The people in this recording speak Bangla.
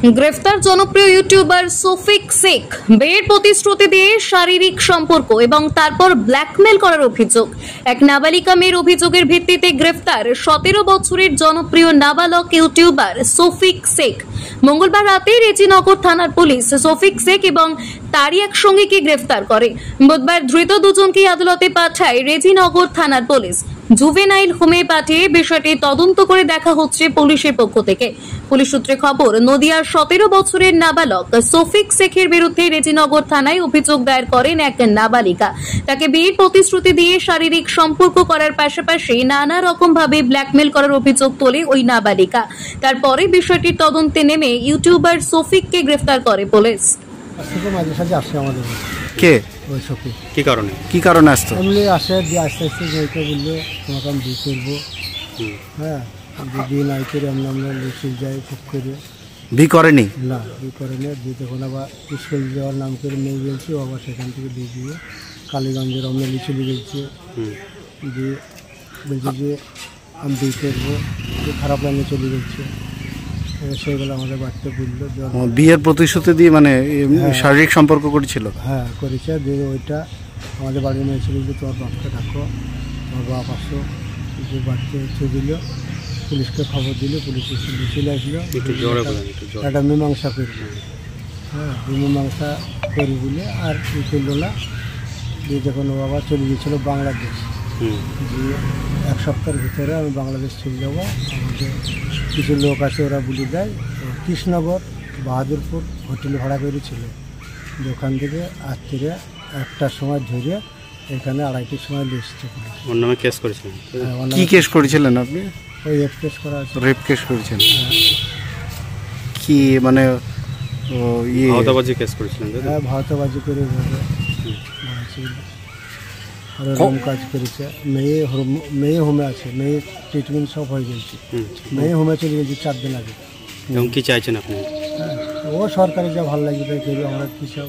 গ্রেফতার জনপ্রিয় ইউটিউবার সফিক শেখ। বিয়ের প্রতিশ্রুতি দিয়ে শারীরিক সম্পর্ক এবং তারপর ব্ল্যাকমেল করার অভিযোগ। এক নাবালিকা মেয়ের অভিযোগের ভিত্তিতে গ্রেফতার 17 বছরের জনপ্রিয় নাবালক ইউটিউবার সফিক শেখ। মঙ্গলবার রাতে রেজিনগর থানার পুলিশ সফিক শেখ এবং তারই এক সঙ্গীকে গ্রেফতার করে। বুধবার ধৃত দুজনকে আদালতে পাঠায় রেজিনগর থানার পুলিশ। জুভেনাইল হোমে পাঠিয়ে বিষয়টি তদন্ত করে দেখা হচ্ছে পুলিশের পক্ষ থেকে। পুলিশ সূত্রে খবর, নদিয়ার 17 বছরের নাবালক সফিক শেখের বিরুদ্ধে রেজিনগর থানায় অভিযোগ দায়ের করেন এক নাবালিকা। তাকে বিয়ের প্রতিশ্রুতি দিয়ে শারীরিক সম্পর্ক করার পাশাপাশি নানা রকম ভাবে ব্ল্যাকমেল করার অভিযোগ তোলে ওই নাবালিকা। তারপরে বিষয়টির তদন্তে নেমে ইউটিউবার সফিককে গ্রেফতার করে পুলিশ। কে ওই সফিক কি কারণে আসতো? এমনি আসে দিয়ে আস্তে আস্তে যেতে বললে তোমাকে আমি বিয়ে করবো। হ্যাঁ, বিয়ে নাই করে আমরা লিচুল যাই খুব করে। বিয়ে করেনি? না, বিয়ে করেনি। বিয়ে তখন আবার স্কুল যাওয়ার নাম করে মেয়ে গেছে, ও আবার সেখান থেকে বিয়ে দিয়ে কালীগঞ্জের আমরা লিচুলি গেছে। দিয়ে বলছে যে আমি বিয়ে করবো, খারাপ লাইনে চলে গেছে। সেইগুলো আমাদের বাড়িতে বললো বিয়ের প্রতিশ্রুতি দিয়ে, মানে শারীরিক সম্পর্ক করেছিল। হ্যাঁ, করেছে। দিয়ে ওইটা আমাদের বাড়ির মেয়ে ছিল যে তোমার বাপকে ডাকো, তোমার বাপ আসো। যে বাড়িতে হচ্ছে দিল, পুলিশকে খবর দিল, পুলিশ চলে আসলো। একটা মীমাংসা করবো। হ্যাঁ, মীমাংসা করি বলে আর ই করলো না। দিয়ে যখন ও আবার চলে গিয়েছিলো বাংলাদেশ, দিয়ে এক সপ্তাহের ভিতরে আমি বাংলাদেশ চলে যাবো। আমাদের কিছু লোক আছে, ওরা বলে দেয় কৃষ্ণনগর বাহাদুরপুর হোটেলে ভাড়া করেছিল। ওখান থেকে রাত্রিরে 1টার সময় ধরে এখানে 2:30টার সময় এসছে পুলিশ। ওর নামে কেস করেছিলেন? কি কেস করেছিলেন আপনি? ওই রেপ কেস করা আছে। রেপ কেস করেছেন? কি মানে ভাওতাবাজি কেস করেছিলেন? হ্যাঁ, ভাওতাবাজি করে আর এরকম কাজ করেছে। মেয়ে হোমে আছে, মেয়ে ট্রিটমেন্ট সব হয়ে গেছে। মেয়ে হোমে চলে গেছে 4 দিন আগে। কি চাইছেন আপনি? হ্যাঁ, ও সরকারি যা ভালো লাগবে তাই করবে, আমরা কি সব